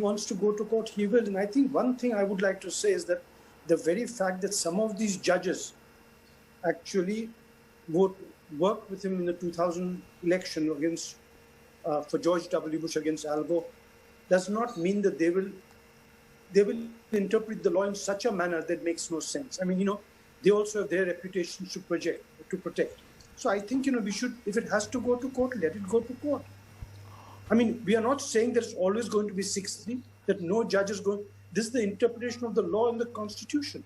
wants to go to court, he will. And I think one thing I would like to say is that the very fact that some of these judges actually would work with him in the 2000 election against for George W. Bush against Al Gore does not mean that they will interpret the law in such a manner that makes no sense. I mean, they also have their reputations to protect. So I think, we should, if it has to go to court, let it go to court. I mean, we are not saying that it's always going to be 6-3, that no judge is going. This is the interpretation of the law and the Constitution.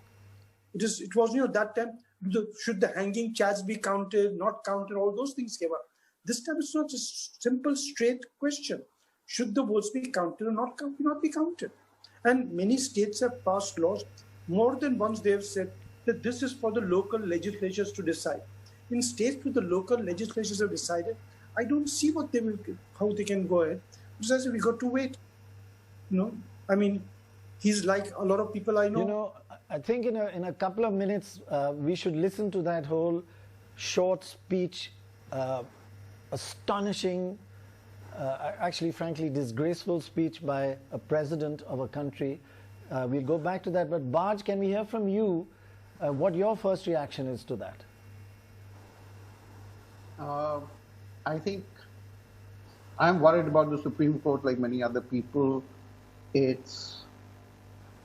It was, that time, should the hanging chads be counted, not counted, all those things came up. This time it's not just simple, straight question. Should the votes be counted or not be counted? And many states have passed laws. More than once they have said that this is for the local legislatures to decide. In states where the local legislatures have decided, I don't see how they can go ahead. Because we got to wait. I mean, he's like a lot of people I know. I think in a couple of minutes, we should listen to that whole short speech, astonishing, actually, frankly, disgraceful speech by a president of a country. We'll go back to that. But Baj, can we hear from you what your first reaction is to that? I think I'm worried about the Supreme Court like many other people. It's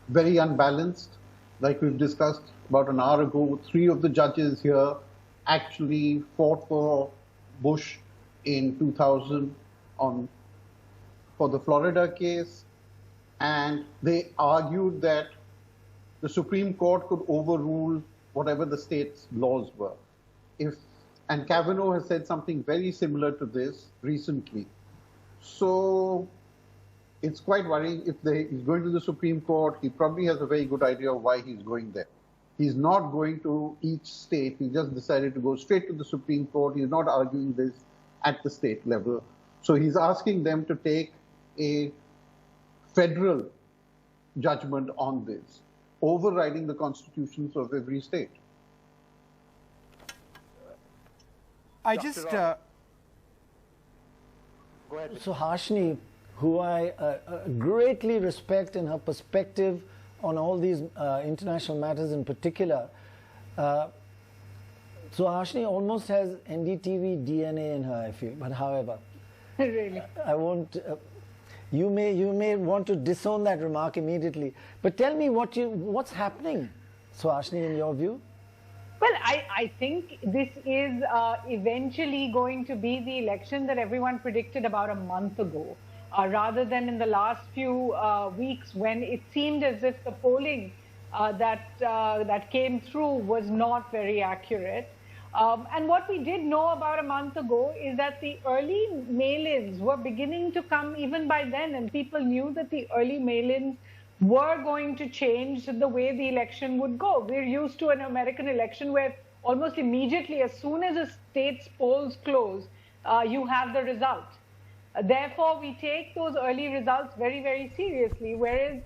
very unbalanced. Like we've discussed about an hour ago, 3 of the judges here actually fought for Bush in 2000 for the Florida case, and they argued that the Supreme Court could overrule whatever the state's laws were. And Kavanaugh has said something very similar to this recently. So it's quite worrying. If he's going to the Supreme Court, he probably has a very good idea of why he's going there. He's not going to each state. He just decided to go straight to the Supreme Court. He's not arguing this at the state level. So he's asking them to take a federal judgment on this, overriding the constitutions of every state. I just... Go ahead. So Harshni, who I greatly respect in her perspective on all these international matters in particular. So Harshni almost has NDTV DNA in her, I feel. But however, really, I won't. You may want to disown that remark immediately. But tell me what's happening, Harshni, in your view. Well, I think this is eventually going to be the election that everyone predicted about a month ago. Rather than in the last few weeks when it seemed as if the polling that came through was not very accurate. And what we did know about a month ago is that the early mail-ins were beginning to come even by then, and people knew that the early mail-ins were going to change the way the election would go. We're used to an American election where almost immediately, as soon as a state's polls close, you have the result. Therefore, we take those early results very, very seriously, whereas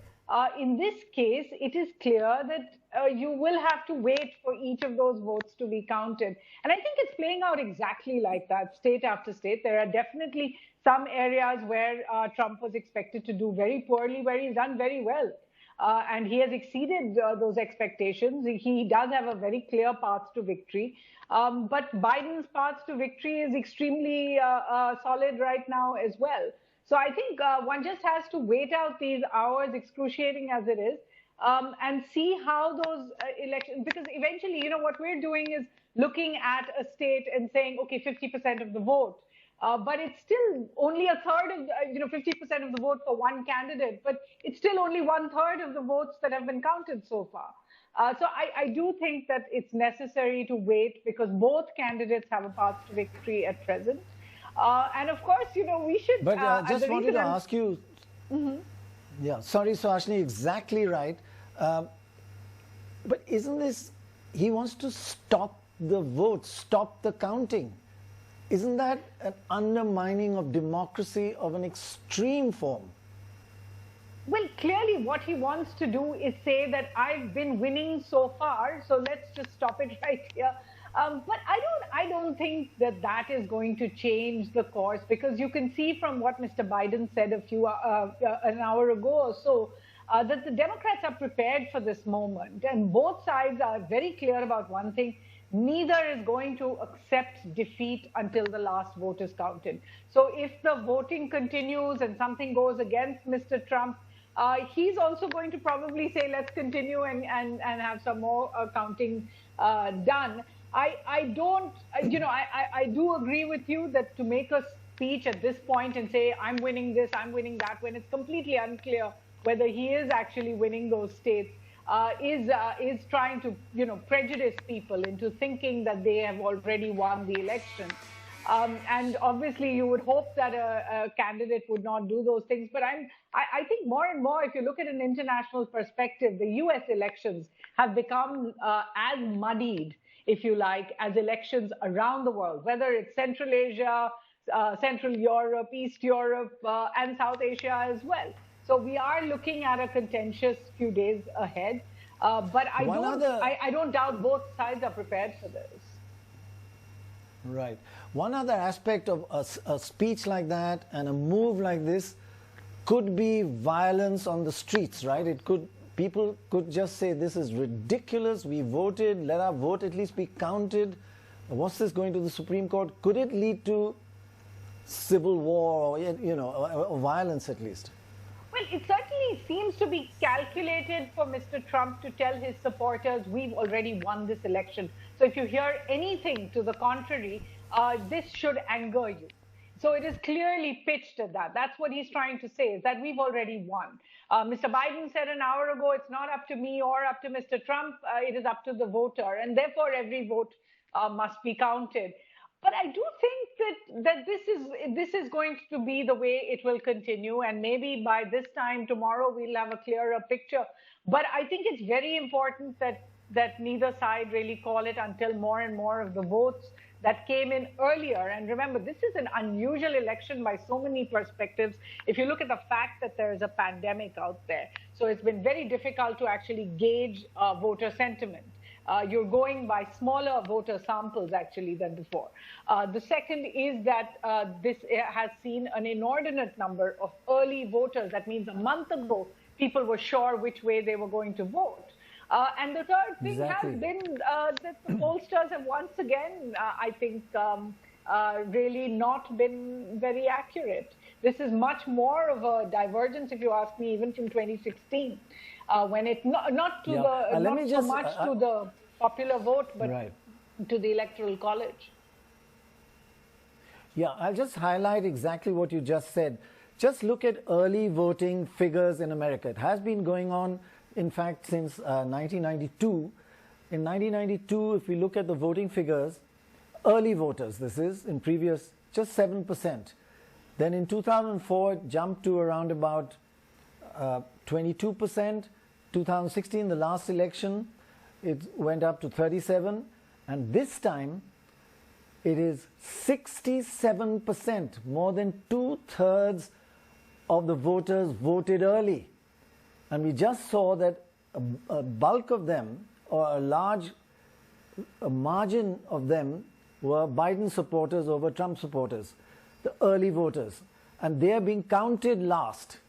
in this case, it is clear that you will have to wait for each of those votes to be counted. And I think it's playing out exactly like that, state after state. There are definitely some areas where Trump was expected to do very poorly, where he's done very well. And he has exceeded those expectations. He does have a very clear path to victory. But Biden's path to victory is extremely solid right now as well. So I think one just has to wait out these hours, excruciating as it is, and see how those elections, because eventually, what we're doing is looking at a state and saying, okay, 50% of the vote. But it's still only a third of, 50% of the vote for one candidate, but it's still only 1/3 of the votes that have been counted so far. So I do think that it's necessary to wait because both candidates have a path to victory at present. And of course, we should... But just wanted to ask you... Mm-hmm. Yeah, sorry, Harshni, exactly right. But isn't this... He wants to stop the vote, stop the counting. Isn't that an undermining of democracy of an extreme form? Well, clearly what he wants to do is say that I've been winning so far, so let's just stop it right here. But I don't think that is going to change the course, because you can see from what Mr. Biden said an hour ago or so, that the Democrats are prepared for this moment, and both sides are very clear about one thing: neither is going to accept defeat until the last vote is counted. So if the voting continues and something goes against Mr. Trump, he's also going to probably say, let's continue and have some more counting done. I do agree with you that to make a speech at this point and say, I'm winning this, I'm winning that, when it's completely unclear whether he is actually winning those states, is trying to, prejudice people into thinking that they have already won the election. And obviously, you would hope that a candidate would not do those things. But I think more and more, if you look at an international perspective, the U.S. elections have become as muddied, if you like, as elections around the world, whether it's Central Asia, Central Europe, East Europe, and South Asia as well. So we are looking at a contentious few days ahead. But I don't doubt both sides are prepared for this. Right. One other aspect of a speech like that and a move like this could be violence on the streets, right? People could just say, this is ridiculous, we voted, let our vote at least be counted. What's this going to the Supreme Court? Could it lead to civil war, or violence at least? Well, it certainly seems to be calculated for Mr. Trump to tell his supporters, we've already won this election. So if you hear anything to the contrary, this should anger you. So it is clearly pitched at that. That's what he's trying to say, is that we've already won. Mr. Biden said an hour ago, it's not up to me or up to Mr. Trump, it is up to the voter. And therefore, every vote must be counted. But I do think that this is going to be the way it will continue, and maybe by this time tomorrow we'll have a clearer picture. But I think it's very important that neither side really call it until more and more of the votes that came in earlier. And remember, this is an unusual election by so many perspectives. If you look at the fact that there is a pandemic out there, so it's been very difficult to actually gauge voter sentiment. You're going by smaller voter samples, actually, than before. The second is that this has seen an inordinate number of early voters. That means a month ago, people were sure which way they were going to vote. And the third thing has been that the pollsters have once again, I think, really not been very accurate. This is much more of a divergence, if you ask me, even from 2016. When it not so much to the popular vote, but to the Electoral College. Yeah, I'll just highlight exactly what you just said. Just look at early voting figures in America. It has been going on, in fact, since 1992. In 1992, if we look at the voting figures, early voters, this is, in previous, just 7%. Then in 2004, it jumped to around about 22%. 2016, the last election, it went up to 37%. And this time, it is 67%. More than 2/3 of the voters voted early. And we just saw that a bulk of them, or a margin of them, were Biden supporters over Trump supporters, the early voters. And they are being counted last.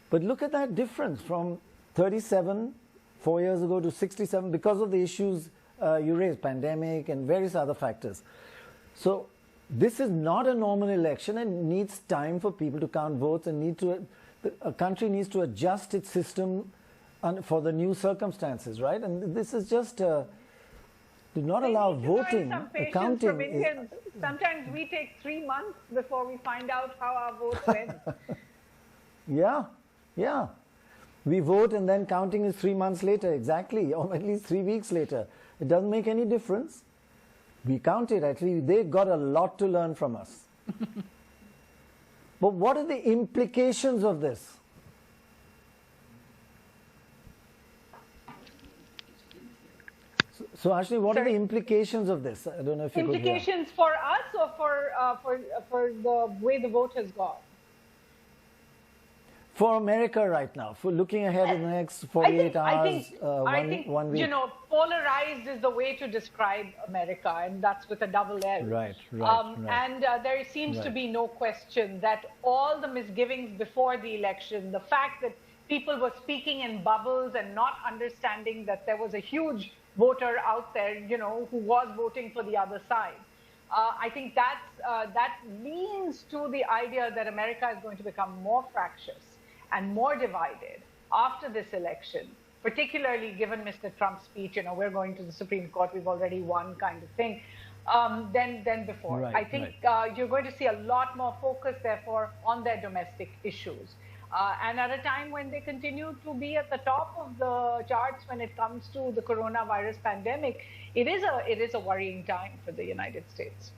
But look at that difference from 37 4 years ago to 67 because of the issues you raised, pandemic and various other factors. So this is not a normal election and needs time for people to count votes, and a country needs to adjust its system for the new circumstances, right? And this is just do not allow voting, counting. From Indians. Sometimes we take 3 months before we find out how our vote went. Yeah. We vote and then counting is 3 months later, exactly, or at least 3 weeks later. It doesn't make any difference. We counted, at least they've got a lot to learn from us. But what are the implications of this? So Ashni, what are the implications of this? I don't know if you could hear. Implications for us or for the way the vote has gone? for America right now, for looking ahead in the next 48 hours, I think, one week? you know, polarized is the way to describe America, and that's with a double L. Right. And there seems to be no question that all the misgivings before the election, the fact that people were speaking in bubbles and not understanding that there was a huge voter out there, you know, who was voting for the other side. I think that leans to the idea that America is going to become more fractious and more divided after this election, particularly given Mr. Trump's speech, you know, we're going to the Supreme Court, we've already won kind of thing, than before. I think you're going to see a lot more focus, therefore, on their domestic issues. And at a time when they continue to be at the top of the charts when it comes to the coronavirus pandemic, it is a worrying time for the United States.